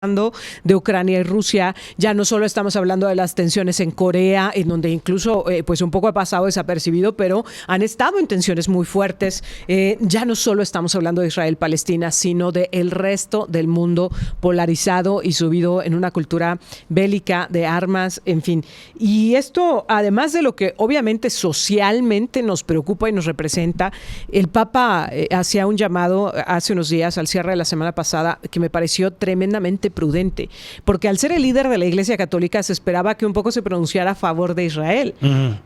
de Ucrania y Rusia. Ya no solo estamos hablando de las tensiones en Corea, en donde incluso pues un poco ha pasado desapercibido, pero han estado en tensiones muy fuertes. Ya no solo estamos hablando de Israel-Palestina, sino de el resto del mundo polarizado y subido en una cultura bélica de armas, en fin. Y esto, además de lo que obviamente socialmente nos preocupa y nos representa, el Papa hacía un llamado hace unos días, al cierre de la semana pasada, que me pareció tremendamente prudente, porque al ser el líder de la Iglesia Católica se esperaba que un poco se pronunciara a favor de Israel.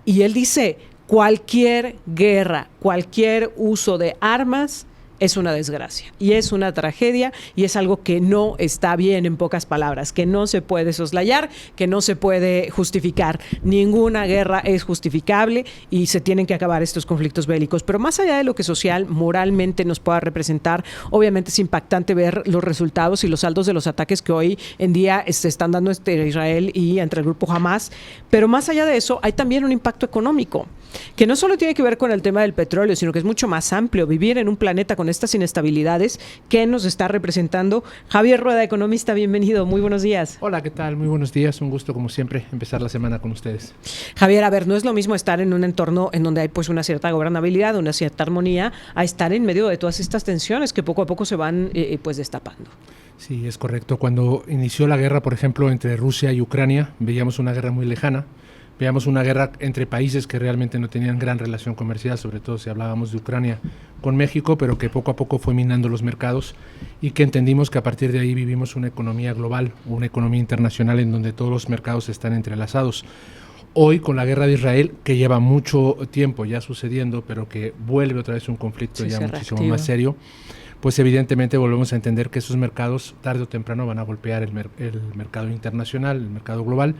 Y él dice, cualquier guerra, cualquier uso de armas es una desgracia y es una tragedia y es algo que no está bien, en pocas palabras, que no se puede soslayar, que no se puede justificar. Ninguna guerra es justificable y se tienen que acabar estos conflictos bélicos. Pero más allá de lo que social, moralmente nos pueda representar, obviamente es impactante ver los resultados y los saldos de los ataques que hoy en día se están dando entre Israel y entre el grupo Hamas. Pero más allá de eso, hay también un impacto económico, que no solo tiene que ver con el tema del petróleo, sino que es mucho más amplio. Vivir en un planeta con estas inestabilidades, ¿qué nos está representando? Javier Rueda, economista, bienvenido, muy buenos días. Hola, ¿qué tal? Muy buenos días, un gusto como siempre empezar la semana con ustedes. Javier, a ver, no es lo mismo estar en un entorno en donde hay pues una cierta gobernabilidad, una cierta armonía, a estar en medio de todas estas tensiones que poco a poco se van pues destapando. Sí, es correcto. Cuando inició la guerra, por ejemplo, entre Rusia y Ucrania, veíamos una guerra muy lejana. Veíamos una guerra entre países que realmente no tenían gran relación comercial, sobre todo si hablábamos de Ucrania con México, pero que poco a poco fue minando los mercados y que entendimos que a partir de ahí vivimos una economía global, una economía internacional en donde todos los mercados están entrelazados. Hoy, con la guerra de Israel, que lleva mucho tiempo ya sucediendo, pero que vuelve otra vez un conflicto ya muchísimo más serio, pues evidentemente volvemos a entender que esos mercados tarde o temprano van a golpear el mercado internacional, el mercado global,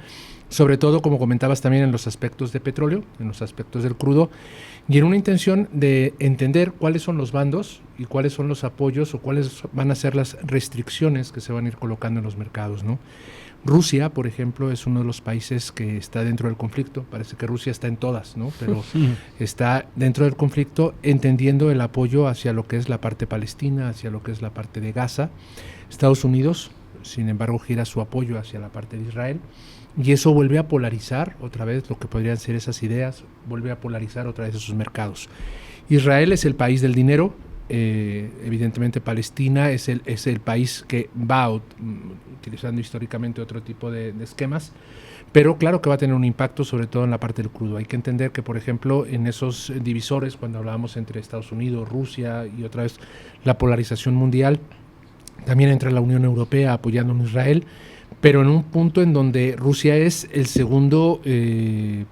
sobre todo, como comentabas también, en los aspectos de petróleo, en los aspectos del crudo, y en una intención de entender cuáles son los bandos y cuáles son los apoyos o cuáles van a ser las restricciones que se van a ir colocando en los mercados, ¿no? Rusia, por ejemplo, es uno de los países que está dentro del conflicto. Parece que Rusia está en todas, ¿no? Pero está dentro del conflicto entendiendo el apoyo hacia lo que es la parte palestina, hacia lo que es la parte de Gaza. Estados Unidos, sin embargo, gira su apoyo hacia la parte de Israel. Y eso vuelve a polarizar otra vez lo que podrían ser esas ideas, vuelve a polarizar otra vez esos mercados. Israel es el país del dinero. Evidentemente Palestina es el país que va utilizando históricamente otro tipo de esquemas, pero claro que va a tener un impacto sobre todo en la parte del crudo. Hay que entender que, por ejemplo, en esos divisores, cuando hablábamos entre Estados Unidos, Rusia y otra vez la polarización mundial, también entra la Unión Europea apoyando a Israel, pero en un punto en donde Rusia es el segundo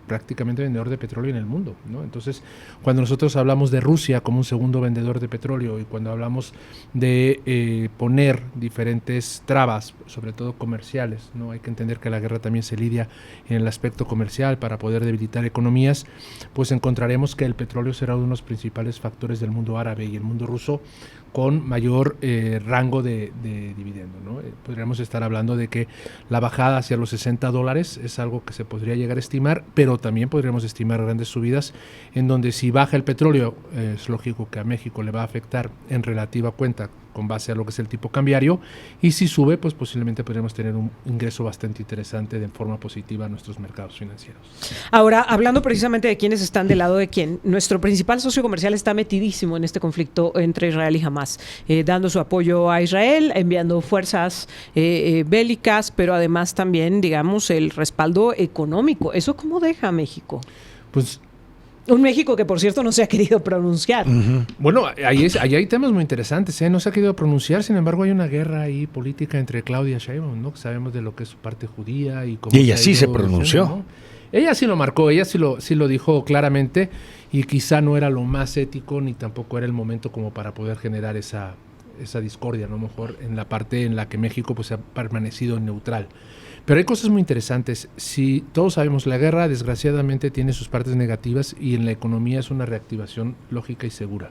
prácticamente vendedor de petróleo en el mundo, ¿no? Entonces, cuando nosotros hablamos de Rusia como un segundo vendedor de petróleo y cuando hablamos de poner diferentes trabas, sobre todo comerciales, ¿no? Hay que entender que la guerra también se lidia en el aspecto comercial para poder debilitar economías, pues encontraremos que el petróleo será uno de los principales factores del mundo árabe y el mundo ruso con mayor rango de dividendo, ¿no? Podríamos estar hablando de que la bajada hacia los $60 es algo que se podría llegar a estimar, pero también podríamos estimar grandes subidas en donde si baja el petróleo, es lógico que a México le va a afectar en relativa cuenta con base a lo que es el tipo cambiario, y si sube, pues posiblemente podríamos tener un ingreso bastante interesante de forma positiva a nuestros mercados financieros. Ahora, hablando precisamente de quiénes están del lado de quién, nuestro principal socio comercial está metidísimo en este conflicto entre Israel y Hamas, dando su apoyo a Israel, enviando fuerzas bélicas, pero además también, digamos, el respaldo económico. ¿Eso cómo deja a México? Pues un México que, por cierto, no se ha querido pronunciar. Bueno, ahí hay temas muy interesantes, ¿eh? No se ha querido pronunciar, sin embargo hay una guerra ahí política entre Claudia Sheinbaum, ¿no? Sabemos de lo que es su parte judía y cómo... Y ella sí se pronunció. ¿No? Ella sí lo marcó, ella sí lo dijo claramente, y quizá no era lo más ético ni tampoco era el momento como para poder generar esa discordia, ¿no? Mejor en la parte en la que México pues ha permanecido neutral. Pero hay cosas muy interesantes. Si todos sabemos, la guerra desgraciadamente tiene sus partes negativas y en la economía es una reactivación lógica y segura.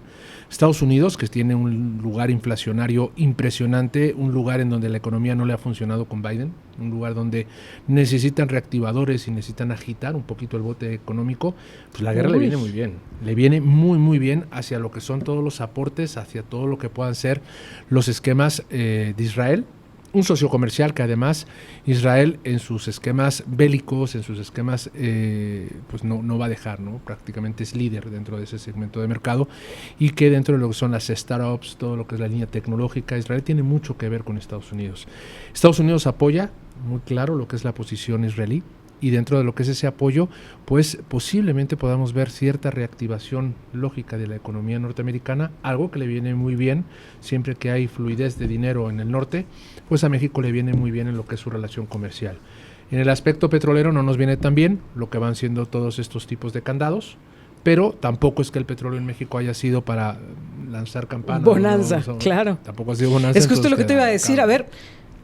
Estados Unidos, que tiene un lugar inflacionario impresionante, un lugar en donde la economía no le ha funcionado con Biden, un lugar donde necesitan reactivadores y necesitan agitar un poquito el bote económico, pues la guerra le viene muy bien. Le viene muy, muy bien hacia lo que son todos los aportes, hacia todo lo que puedan ser los esquemas de Israel, un socio comercial que además Israel en sus esquemas bélicos, en sus esquemas, pues no va a dejar, ¿no? Prácticamente es líder dentro de ese segmento de mercado, y que dentro de lo que son las startups, todo lo que es la línea tecnológica, Israel tiene mucho que ver con Estados Unidos. Estados Unidos apoya muy claro lo que es la posición israelí, y dentro de lo que es ese apoyo, pues posiblemente podamos ver cierta reactivación lógica de la economía norteamericana, algo que le viene muy bien siempre que hay fluidez de dinero en el norte, pues a México le viene muy bien en lo que es su relación comercial. En el aspecto petrolero no nos viene tan bien lo que van siendo todos estos tipos de candados, pero tampoco es que el petróleo en México haya sido para lanzar campanas. Bonanza, claro. Tampoco ha sido bonanza. Es justo lo que te iba a decir, a ver.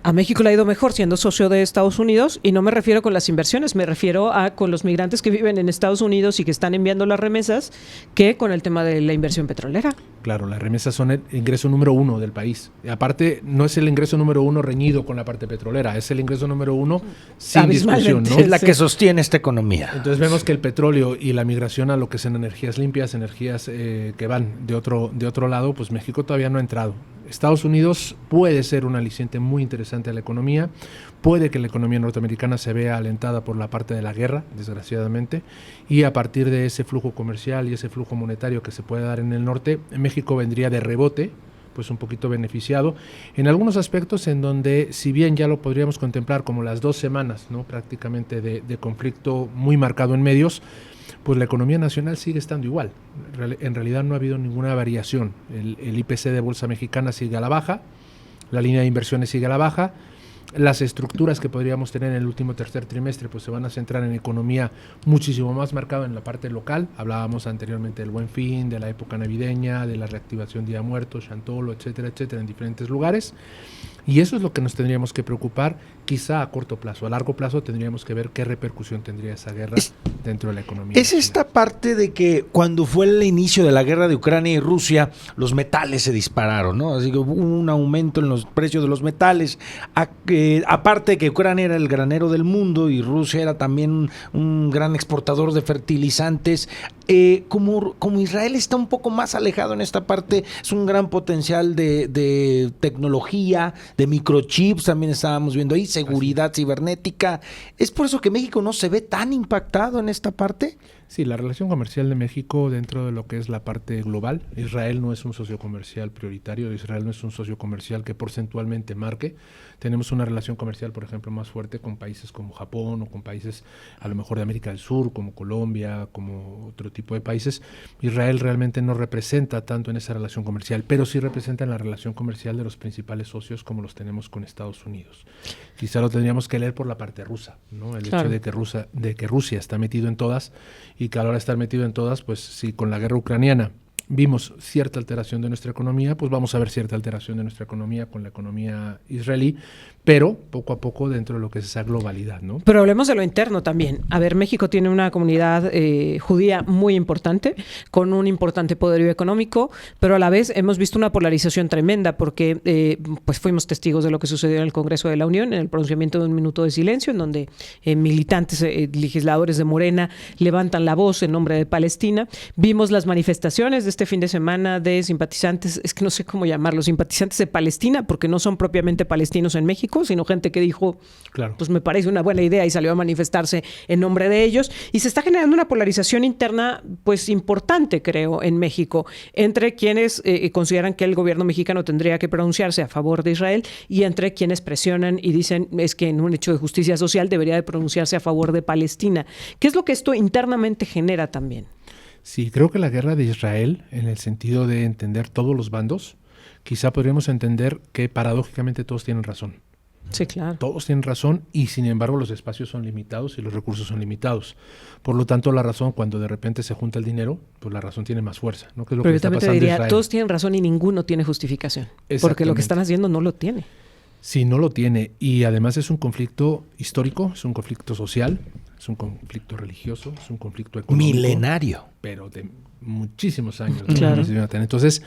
A México le ha ido mejor siendo socio de Estados Unidos, y no me refiero con las inversiones, me refiero a con los migrantes que viven en Estados Unidos y que están enviando las remesas, que con el tema de la inversión petrolera. Claro, las remesas son el ingreso número 1 del país. Y aparte, no es el ingreso número 1 reñido con la parte petrolera, es el ingreso número 1 sin discusión, ¿no? Es la que sostiene esta economía. Entonces vemos que el petróleo y la migración a lo que son energías limpias, energías que van de otro lado, pues México todavía no ha entrado. Estados Unidos puede ser un aliciente muy interesante a la economía, puede que la economía norteamericana se vea alentada por la parte de la guerra, desgraciadamente, y a partir de ese flujo comercial y ese flujo monetario que se puede dar en el norte, México vendría de rebote, pues un poquito beneficiado, en algunos aspectos en donde, si bien ya lo podríamos contemplar como las 2 semanas, ¿no?, prácticamente de conflicto muy marcado en medios, pues la economía nacional sigue estando igual. En realidad no ha habido ninguna variación. El IPC de Bolsa Mexicana sigue a la baja, la línea de inversiones sigue a la baja, las estructuras que podríamos tener en el último tercer trimestre pues se van a centrar en economía muchísimo más marcada en la parte local. Hablábamos anteriormente del Buen Fin, de la época navideña, de la reactivación Día Muertos, Chantolo, etcétera, etcétera, en diferentes lugares. Y eso es lo que nos tendríamos que preocupar, quizá a corto plazo. A largo plazo tendríamos que ver qué repercusión tendría esa guerra dentro de la economía. Es esta parte de que cuando fue el inicio de la guerra de Ucrania y Rusia, los metales se dispararon, ¿no? Así que hubo un aumento en los precios de los metales. Aparte de que Ucrania era el granero del mundo y Rusia era también un gran exportador de fertilizantes, como Israel está un poco más alejado en esta parte, es un gran potencial de tecnología, de microchips, también estábamos viendo ahí, seguridad cibernética. ¿Es por eso que México no se ve tan impactado en esta parte? Sí, la relación comercial de México dentro de lo que es la parte global, Israel no es un socio comercial prioritario, Israel no es un socio comercial que porcentualmente marque. Tenemos una relación comercial, por ejemplo, más fuerte con países como Japón o con países a lo mejor de América del Sur, como Colombia, como otro tipo de países. Israel realmente no representa tanto en esa relación comercial, pero sí representa en la relación comercial de los principales socios como los tenemos con Estados Unidos. Quizá lo tendríamos que leer por la parte rusa, ¿no? El hecho de que Rusia está metido en todas, y que a la hora de estar metido en todas, pues si con la guerra ucraniana vimos cierta alteración de nuestra economía, pues vamos a ver cierta alteración de nuestra economía con la economía israelí, pero poco a poco dentro de lo que es esa globalidad, ¿no? Pero hablemos de lo interno también. A ver, México tiene una comunidad judía muy importante, con un importante poderío económico, pero a la vez hemos visto una polarización tremenda, porque pues fuimos testigos de lo que sucedió en el Congreso de la Unión, en el pronunciamiento de un minuto de silencio, en donde militantes, legisladores de Morena levantan la voz en nombre de Palestina. Vimos las manifestaciones de este fin de semana de simpatizantes, es que no sé cómo llamarlos, simpatizantes de Palestina, porque no son propiamente palestinos en México, sino gente que dijo, claro, pues me parece una buena idea, y salió a manifestarse en nombre de ellos. Y se está generando una polarización interna pues importante, creo, en México, entre quienes consideran que el gobierno mexicano tendría que pronunciarse a favor de Israel, y entre quienes presionan y dicen es que en un hecho de justicia social debería de pronunciarse a favor de Palestina. ¿Qué es lo que esto internamente genera también? Sí, creo que la guerra de Israel, en el sentido de entender todos los bandos, quizá podríamos entender que paradójicamente todos tienen razón. Sí, claro. Todos tienen razón, y sin embargo los espacios son limitados y los recursos son limitados. Por lo tanto, la razón, cuando de repente se junta el dinero, pues la razón tiene más fuerza, ¿no? Que es lo Pero que yo está también te pasando en diría, Israel. todos tienen razón y ninguno tiene justificación. Porque lo que están haciendo no lo tiene. Sí, no lo tiene. Y además es un conflicto histórico, es un conflicto social, es un conflicto religioso, es un conflicto económico. Milenario. Pero de muchísimos años, ¿no? Claro. Entonces,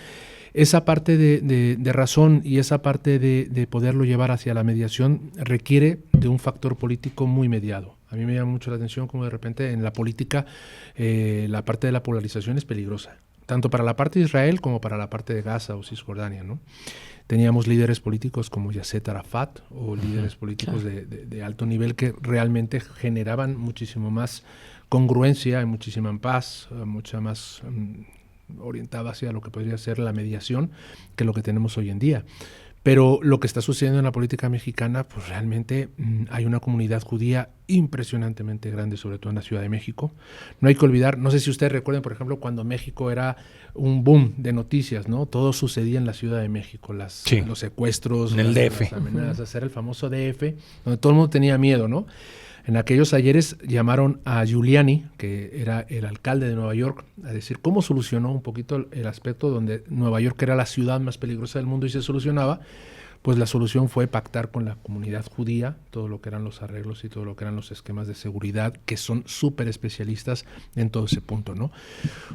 esa parte de razón y esa parte de poderlo llevar hacia la mediación requiere de un factor político muy mediado. A mí me llama mucho la atención como de repente en la política la parte de la polarización es peligrosa, tanto para la parte de Israel como para la parte de Gaza o Cisjordania, ¿no? teníamos líderes políticos como Yasser Arafat o líderes políticos de alto nivel que realmente generaban muchísimo más congruencia y muchísima paz, mucha más orientada hacia lo que podría ser la mediación que lo que tenemos hoy en día. Pero lo que está sucediendo en la política mexicana, pues realmente hay una comunidad judía impresionantemente grande, sobre todo en la Ciudad de México. No hay que olvidar, no sé si ustedes recuerdan, por ejemplo, cuando México era un boom de noticias, ¿no? Todo sucedía en la Ciudad de México, los secuestros, en el DF. las amenazas, era el famoso DF, donde todo el mundo tenía miedo, ¿no? En aquellos ayeres llamaron a Giuliani, que era el alcalde de Nueva York, a decir cómo solucionó un poquito el aspecto donde Nueva York era la ciudad más peligrosa del mundo y se solucionaba. Pues la solución fue pactar con la comunidad judía todo lo que eran los arreglos y todo lo que eran los esquemas de seguridad, que son súper especialistas en todo ese punto, ¿no?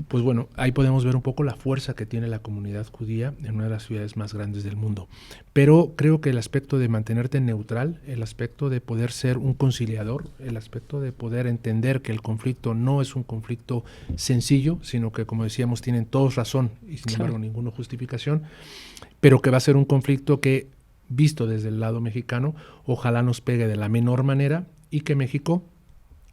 Pues bueno, ahí podemos ver un poco la fuerza que tiene la comunidad judía en una de las ciudades más grandes del mundo. Pero creo que el aspecto de mantenerte neutral, el aspecto de poder ser un conciliador, el aspecto de poder entender que el conflicto no es un conflicto sencillo, sino que, como decíamos, tienen todos razón y sin embargo ninguna justificación, pero que va a ser un conflicto que, visto desde el lado mexicano, ojalá nos pegue de la menor manera y que México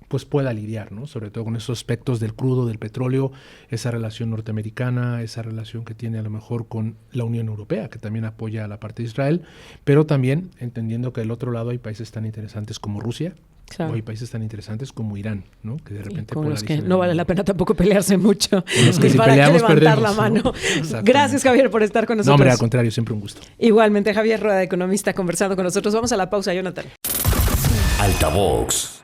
pues pueda lidiar, ¿no? Sobre todo con esos aspectos del crudo, del petróleo, esa relación norteamericana, esa relación que tiene a lo mejor con la Unión Europea, que también apoya a la parte de Israel, pero también entendiendo que del otro lado hay países tan interesantes como Rusia, o hay países tan interesantes como Irán, ¿no? Que de repente con los que no vale la pena tampoco pelearse mucho. Los que si para peleamos, que levantar perdemos, la mano. ¿no? Gracias, Javier, por estar con nosotros. No, hombre, al contrario, siempre un gusto. Igualmente, Javier Rueda, economista, conversando con nosotros. Vamos a la pausa, Jonathan. Altavox.